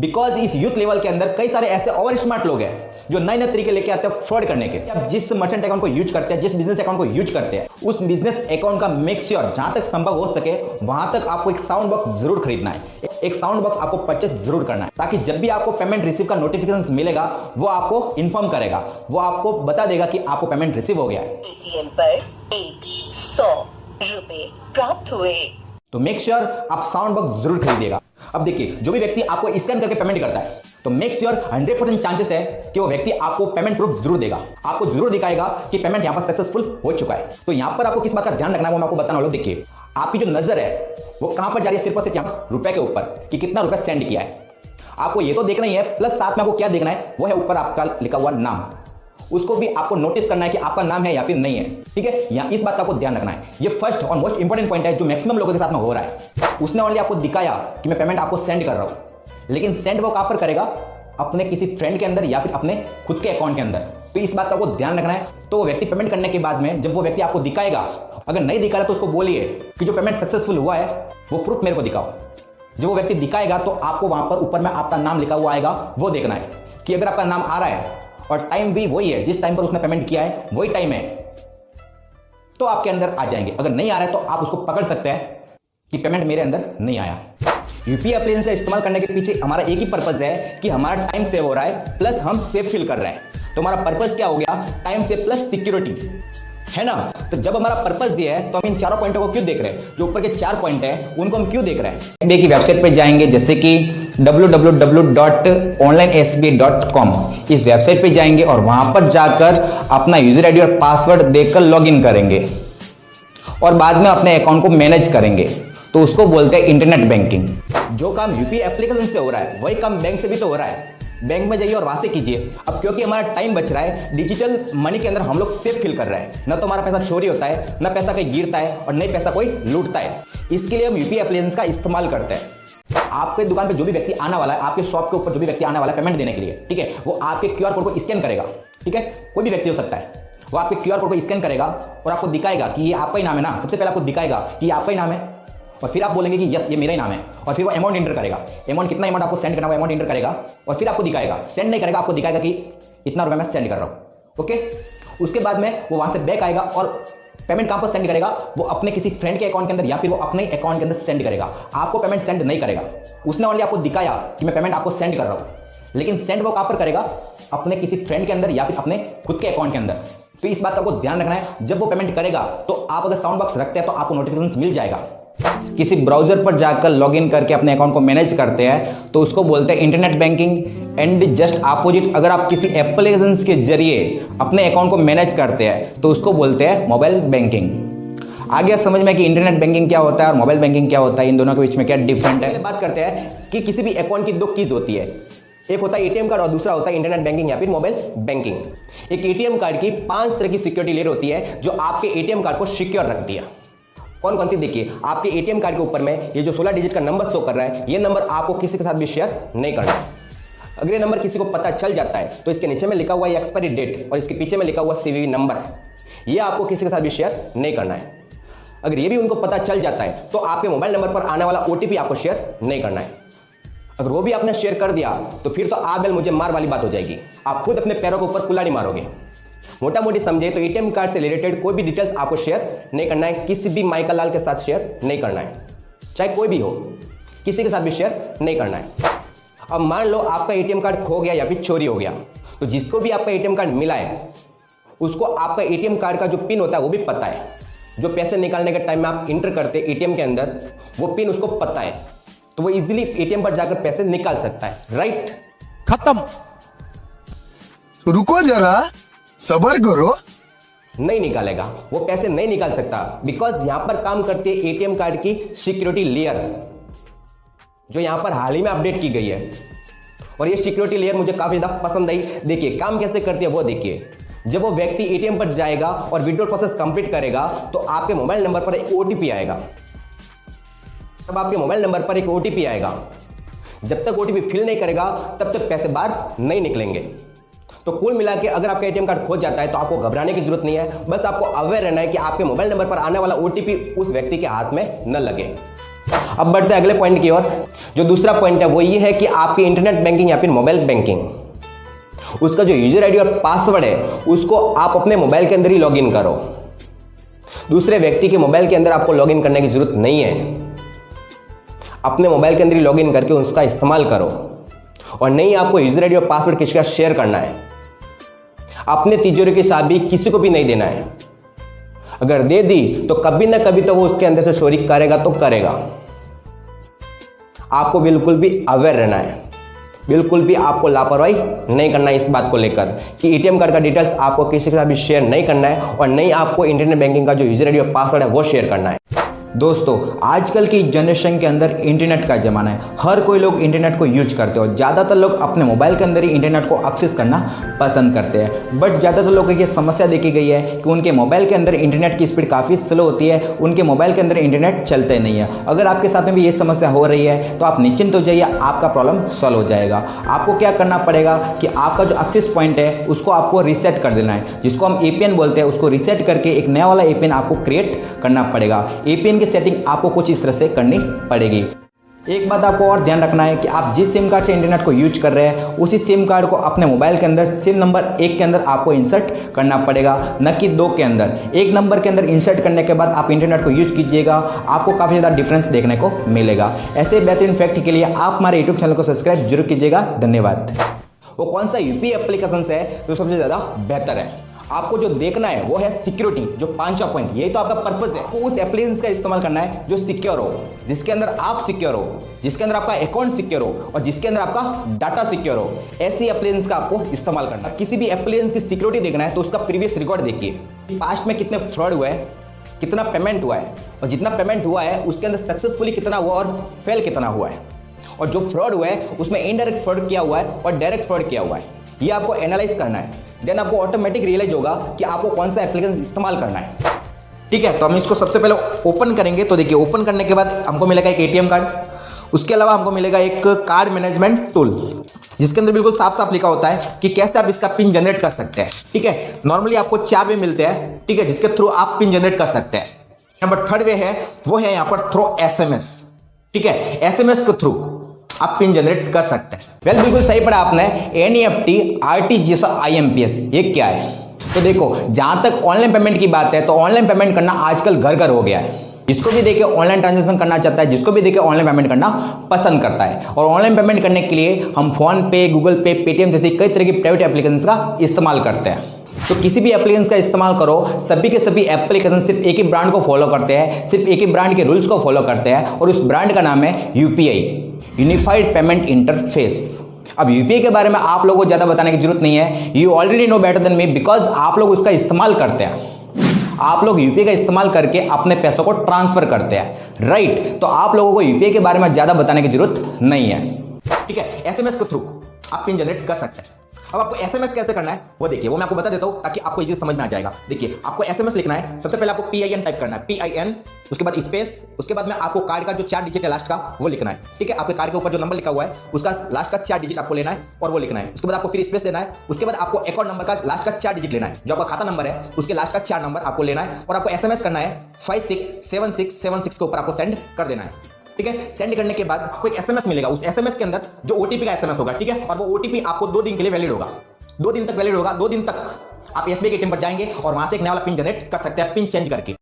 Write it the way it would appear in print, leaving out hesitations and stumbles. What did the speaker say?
Because इस youth level के अंदर कई सारे ऐसे ओवर स्मार्ट लोग हैं जो नए नए तरीके लेके आते हैं फ्रॉड करने के। आप जिस मर्चेंट अकाउंट को यूज करते हैं, जिस बिजनेस अकाउंट को यूज करते हैं, उस बिजनेस अकाउंट का मेक श्योर जहां तक संभव हो सके वहां तक आपको एक साउंड बॉक्स जरूर खरीदना है, एक साउंड बॉक्स आपको परचेस जरूर करना है, ताकि जब भी आपको पेमेंट रिसीव का नोटिफिकेशन मिलेगा वो आपको इन्फॉर्म करेगा, वो आपको बता देगा कि आपको पेमेंट रिसीव हो गया है। ATM पर 100 रुपए प्राप्त हुए। तो मेक श्योर आप साउंड बॉक्स जरूर खरीदिएगा। अब देखिए, जो भी व्यक्ति आपको स्कैन करके पेमेंट करता है तो मेक श्योर 100% चांसेस है कि वो व्यक्ति आपको पेमेंट प्रूफ जरूर देगा, आपको जरूर दिखाएगा कि पेमेंट यहां पर सक्सेसफुल हो चुका है। तो यहां पर आपको किस बात का ध्यान रखना है वो मैं आपको बताने वाला हूं। देखिए, आपकी जो नजर है वो कहां पर जा रही है, सिर्फ और सिर्फ यहां रुपए के ऊपर कि कितना रुपए सेंड किया है। आपको ये तो देखना ही है, प्लस साथ में आपको क्या देखना है वो है ऊपर आपका लिखा हुआ नाम, उसको भी आपको नोटिस करना है कि आपका नाम है या फिर नहीं है। ठीक है, यहां इस बात का आपको ध्यान रखना है। ये फर्स्ट और मोस्ट इंपॉर्टेंट पॉइंट है जो मैक्सिमम लोगों के साथ में हो रहा है। उसने ओनली आपको दिखाया कि मैं पेमेंट आपको सेंड कर रहा हूं, लेकिन सेंड वो कहां पर करेगा, अपने किसी फ्रेंड के अंदर या फिर अपने खुद के अकाउंट के अंदर। तो इस बात का आपको ध्यान रखना है। तो वो व्यक्ति पेमेंट करने के बाद में जब वो व्यक्ति आपको दिखाएगा, अगर नहीं दिखा रहा तो उसको बोलिए कि जो पेमेंट सक्सेसफुल हुआ है वो प्रूफ मेरे को दिखाओ। जब वो व्यक्ति दिखाएगा तो आपको वहां पर ऊपर में आपका नाम लिखा हुआ आएगा, वो देखना है कि अगर आपका नाम आ रहा है और टाइम भी वही है जिस टाइम पर उसने पेमेंट किया है, वही टाइम है, तो आपके अंदर आ जाएंगे। अगर नहीं आ रहा है तो आप उसको पकड़ सकते हैं कि पेमेंट मेरे अंदर नहीं आया। यूपीआई एप्लीकेशन से इस्तेमाल करने के पीछे हमारा एक ही पर्पज है कि हमारा टाइम सेव हो रहा है, प्लस हम सेफ फील कर रहे हैं। तो हमारा पर्पज क्या हो गया, टाइम सेव प्लस सिक्योरिटी, है ना। तो जब हमारा पर्पज ये है तो हम इन चारों पॉइंटों को क्यों देख रहे हैं, जो ऊपर के 4 पॉइंट है उनको हम क्यों देख रहे हैं। एसबीआई की वेबसाइट पे जाएंगे, जैसे कि www.onlinesba.com, इस वेबसाइट पे जाएंगे और वहां पर जाकर अपना यूजर आईडी और पासवर्ड देकर लॉगिन करेंगे और बाद में अपने अकाउंट को मैनेज करेंगे। तो उसको बोलते हैं इंटरनेट बैंकिंग। जो काम यूपीआई एप्लीकेशन से हो रहा है वही काम बैंक से भी तो हो रहा है। बैंक में जाइए और वहां से कीजिए। अब क्योंकि हमारा टाइम बच रहा है, डिजिटल मनी के अंदर हम लोग सेफ फील कर रहे हैं, ना तो हमारा पैसा चोरी होता है, ना पैसा कहीं गिरता है और नहीं पैसा कोई लूटता है। इसके लिए हम यूपीआई एप्लीकेशन का इस्तेमाल करते हैं। आपके दुकान पे जो भी व्यक्ति आने वाला है, आपके शॉप के ऊपर जो भी व्यक्ति आने वाला है पेमेंट देने के लिए, ठीक है, वो आपके क्यूआर कोड को स्कैन करेगा। ठीक है, कोई भी व्यक्ति हो सकता है, वो आपके क्यूआर कोड को स्कैन करेगा और आपको दिखाएगा कि ये आपका ही नाम है ना। सबसे पहले आपको दिखाएगा कि ये आपका ही नाम है और फिर आप बोलेंगे कि यस ये मेरा ही नाम है, और फिर वो अमाउंट एंटर करेगा। अमाउंट कितना अमाउंट आपको सेंड करना है, अमाउंट एंटर करेगा और फिर आपको दिखाएगा, सेंड नहीं करेगा, आपको दिखाएगा कि इतना रुपया मैं सेंड कर रहा हूँ। ओके, उसके बाद में वो वहां से बैक आएगा और पेमेंट कहां पर सेंड करेगा, वो अपने किसी फ्रेंड के अकाउंट के अंदर या फिर वो अपने अकाउंट के अंदर सेंड करेगा। आपको पेमेंट सेंड नहीं करेगा। उसने ओनली आपको दिखाया कि मैं पेमेंट आपको सेंड कर रहा हूं, लेकिन सेंड वो कहां पर करेगा, अपने किसी फ्रेंड के अंदर या फिर अपने खुद के अकाउंट के अंदर। तो इस बात का आपको ध्यान रखना है। जब वो पेमेंट करेगा तो आप अगर साउंड बॉक्स रखते हैं तो आपको नोटिफिकेशन मिल जाएगा। किसी ब्राउजर पर जाकर लॉगिन करके अपने अकाउंट को मैनेज करते हैं तो उसको बोलते हैं internet banking. And just opposite, अगर आप किसी एप्लीकेशन के जरिए अपने अकाउंट को मैनेज करते हैं तो उसको बोलते हैं मोबाइल बैंकिंग। आ गया समझ में कि इंटरनेट बैंकिंग क्या होता है और मोबाइल बैंकिंग क्या होता है, इन दोनों के बीच में क्या डिफरेंट है। बात करते हैं कि किसी भी अकाउंट की 2 कीज होती है, एक होता है एटीएम कार्ड और दूसरा होता है इंटरनेट बैंकिंग या फिर मोबाइल बैंकिंग। एक एटीएम कार्ड की 5 तरह की सिक्योरिटी लेयर होती है जो आपके एटीएम कार्ड को सिक्योर रखती है। कौन कौन सी, देखिए, आपके एटीएम कार्ड के ऊपर में ये जो 16 डिजिट का नंबर शो कर रहा है, ये नंबर आपको किसी के साथ भी शेयर नहीं करना है। अगर ये नंबर किसी को पता चल जाता है तो इसके नीचे में लिखा हुआ है एक्सपायरी डेट और इसके पीछे में लिखा हुआ सीवीवी नंबर, ये आपको किसी के साथ भी शेयर नहीं करना है। अगर ये भी उनको पता चल जाता है तो आपके मोबाइल नंबर पर आने वाला ओटीपी आपको शेयर नहीं करना है। अगर वो भी आपने शेयर कर दिया तो फिर तो आप बेल मुझे मार वाली बात हो जाएगी, आप खुद अपने पैरों के ऊपर कुल्हाड़ी मारोगे। मोटा मोटी समझे तो एटीएम कार्ड से रिलेटेड कोई भी डिटेल्स आपको शेयर नहीं करना है, किसी भी माइकल लाल के साथ शेयर नहीं करना है, चाहे कोई भी हो, किसी के साथ भी शेयर नहीं करना है। अब मान लो आपका एटीएम कार्ड खो गया या फिर चोरी हो गया, तो जिसको भी आपका एटीएम कार्ड मिला है उसको आपका एटीएम कार्ड का जो पिन होता है वो भी पता है। जो पैसे निकालने के टाइम में आप इंटर करते एटीएम के अंदर, वो पिन उसको पता है, तो वो इजीली एटीएम पर जाकर पैसे निकाल सकता है। राइट, खत्म। रुको जरा, सबर करो। नहीं निकालेगा, वो पैसे नहीं निकाल सकता, बिकॉज यहां पर काम करती है एटीएम कार्ड की सिक्योरिटी लेयर, जो यहां पर हाल ही में अपडेट की गई है। और ये सिक्योरिटी लेयर मुझे काफी ज्यादा पसंद आई। देखिए काम कैसे करती है वो देखिए। जब वो व्यक्ति एटीएम पर जाएगा और विड्रॉल प्रोसेस कंप्लीट करेगा तो आपके मोबाइल नंबर पर एक ओटीपी आएगा। तब आपके मोबाइल नंबर पर एक ओटीपी आएगा, जब तक ओटीपी फिल नहीं करेगा तब तक पैसे बाहर नहीं निकलेंगे। तो कुल मिला के अगर आपका एटीएम कार्ड खो जाता है तो आपको घबराने की जरूरत नहीं है, बस आपको अवेयर रहना है कि आपके मोबाइल नंबर पर आने वाला ओटीपी उस व्यक्ति के हाथ में न लगे। अब बढ़ते हैं अगले पॉइंट की ओर। जो दूसरा पॉइंट है वो ये है कि आपकी इंटरनेट बैंकिंग या फिर मोबाइल बैंकिंग, उसका जो यूजर आईडी और पासवर्ड है उसको आप अपने मोबाइल के अंदर ही लॉगिन करो। दूसरे व्यक्ति के मोबाइल के अंदर आपको लॉगिन करने की जरूरत नहीं है। अपने मोबाइल के अंदर ही लॉगिन करके उसका इस्तेमाल करो, और नहीं आपको यूजर आईडी और पासवर्ड किसी का शेयर करना है। अपने तिजोरी की चाबी किसी को भी नहीं देना है। अगर दे दी तो कभी ना कभी तो वो उसके अंदर से चोरी करेगा तो करेगा। आपको बिल्कुल भी अवेयर रहना है, बिल्कुल भी आपको लापरवाही नहीं करना है इस बात को लेकर कि एटीएम कार्ड का डिटेल्स आपको किसी के साथ भी शेयर नहीं करना है, और नहीं आपको इंटरनेट बैंकिंग का जो यूजर आईडी और पासवर्ड है वो शेयर करना है। दोस्तों, आजकल की जनरेशन के अंदर इंटरनेट का ज़माना है। हर कोई लोग इंटरनेट को यूज करते हैं और ज़्यादातर लोग अपने मोबाइल के अंदर ही इंटरनेट को एक्सेस करना पसंद करते हैं। बट ज़्यादातर लोगों की समस्या देखी गई है कि उनके मोबाइल के अंदर इंटरनेट की स्पीड काफ़ी स्लो होती है, उनके मोबाइल के अंदर इंटरनेट चलते नहीं है। अगर आपके साथ में भी ये समस्या हो रही है तो आप निश्चिंत हो जाइए, आपका प्रॉब्लम सॉल्व हो जाएगा। आपको क्या करना पड़ेगा कि आपका जो एक्सेस पॉइंट है उसको आपको रीसेट कर देना है, जिसको हम एपीएन बोलते हैं। उसको रीसेट करके एक नया वाला एपीएन आपको क्रिएट करना पड़ेगा। एपीएन की सेटिंग आपको कुछ इस तरह से करनी पड़ेगी। एक बात आपको और ध्यान रखना है कि आप जिस सिम कार्ड से इंटरनेट को यूज कर रहे हैं उसी सिम कार्ड को अपने मोबाइल के अंदर सिम नंबर 1 के अंदर आपको इंसर्ट करना पड़ेगा, न कि 2 के अंदर। 1 नंबर के अंदर इंसर्ट करने के बाद आप इंटरनेट को यूज कीजिएगा, आपको काफ़ी ज़्यादा डिफरेंस देखने को मिलेगा। ऐसे बेहतरीन फैक्ट के लिए आप हमारे यूट्यूब चैनल को सब्सक्राइब जरूर कीजिएगा। धन्यवाद। वो कौन सा यूपीआई एप्लीकेशन है जो सबसे ज़्यादा बेहतर है? आपको जो देखना है वो है सिक्योरिटी, जो 5वां पॉइंट। यही तो आपका पर्पस है। आपको उस एप्लीकेशन का इस्तेमाल करना है जो सिक्योर हो, जिसके अंदर आप सिक्योर हो, जिसके अंदर आपका अकाउंट सिक्योर हो और जिसके अंदर आपका डाटा सिक्योर हो। ऐसी एप्लीकेशन का आपको इस्तेमाल करना है। किसी भी एप्लीकेशन की सिक्योरिटी देखना है तो उसका प्रीवियस रिकॉर्ड देखिए। पास्ट में कितने फ्रॉड हुए हैं, कितना पेमेंट हुआ है, और जितना पेमेंट हुआ है उसके अंदर सक्सेसफुली कितना हुआ और फेल कितना हुआ है, और जो फ्रॉड हुआ है उसमें इनडायरेक्ट फ्रॉड किया हुआ है और डायरेक्ट फ्रॉड किया हुआ है। ये आपको एनालाइज करना है। देन आपको ऑटोमेटिक रियलाइज होगा कि आपको कौन सा एप्लीकेशन इस्तेमाल करना है। ठीक है, तो हम इसको सबसे पहले ओपन करेंगे। तो देखिए, ओपन करने के बाद हमको मिलेगा एक एटीएम कार्ड, उसके अलावा हमको मिलेगा एक कार्ड मैनेजमेंट टूल, जिसके अंदर बिल्कुल साफ साफ लिखा होता है कि कैसे आप इसका पिन जनरेट कर सकते हैं। ठीक है, नॉर्मली आपको 4 वे मिलते हैं, ठीक है, जिसके थ्रू आप पिन जनरेट कर सकते हैं। नंबर 3rd वे है वो है यहाँ पर थ्रू एसएमएस। ठीक है, एसएमएस के थ्रू आप पिन जनरेट कर सकते हैं। वेल, बिल्कुल सही पढ़ा आपने। एनईएफटी, आरटीजीएस और आईएमपीएस, ये क्या है? तो देखो, जहां तक ऑनलाइन पेमेंट की बात है तो ऑनलाइन पेमेंट करना आजकल घर घर हो गया है। जिसको भी देखे ऑनलाइन ट्रांजैक्शन करना चाहता है, जिसको भी देखे ऑनलाइन पेमेंट करना पसंद करता है। और ऑनलाइन पेमेंट करने के लिए हम फोन पे, गूगल पे, पेटीएम जैसी कई तरह की प्राइवेट एप्लीकेशन का इस्तेमाल करते हैं। तो किसी भी एप्लीकेशन का इस्तेमाल करो, सभी के सभी एप्लीकेशन सिर्फ एक ही ब्रांड को फॉलो करते हैं, सिर्फ एक ही ब्रांड के रूल्स को फॉलो करते हैं, और उस ब्रांड का नाम है यूपीआई, यूनिफाइड पेमेंट इंटरफेस। अब यूपीआई के बारे में आप लोगों को ज्यादा बताने की जरूरत नहीं है। You already know better than me, because आप लोग उसका इस्तेमाल करते हैं। आप लोग यूपीआई का इस्तेमाल करके अपने पैसों को ट्रांसफर करते हैं, राइट? तो आप लोगों को यूपीआई के बारे में ज्यादा बताने की जरूरत नहीं है। ठीक है, एसएमएस के थ्रू आप पिन जनरेट कर सकते हैं। अब आपको एसएमएस कैसे करना है वो देखिए, वो मैं आपको बता देता हूं ताकि आपको इजी समझ में आ जाएगा। देखिए, आपको एसएमएस लिखना है। सबसे पहले आपको PIN टाइप करना है, PIN, उसके बाद स्पेस, उसके बाद में आपको कार्ड का जो 4 डिजिट है लास्ट का वो लिखना है। ठीक है, आपके कार्ड के ऊपर जो नंबर लिखा हुआ है उसका लास्ट का 4 डिजिट आपको लेना है और वो लिखना है। उसके बाद आपको फिर स्पेस देना है। उसके बाद आपको अकाउंट नंबर का लास्ट का 4 डिजिट लेना है, जो आपका खाता नंबर है उसके लास्ट का 4 नंबर आपको लेना है, और आपको एसएमएस करना है 567676 के ऊपर आपको सेंड कर देना है। ठीक है, सेंड करने के बाद आपको एक एसएमएस मिलेगा। उस एसएमएस के अंदर जो ओटीपी का एसएमएस होगा, ठीक है, और वो ओटीपी आपको 2 दिन के लिए वैलिड होगा। 2 दिन तक वैलिड होगा। 2 दिन तक आप एसबीआई के एटीएम पर जाएंगे और वहां से एक नया वाला पिन जनरेट कर सकते हैं, पिन चेंज करके।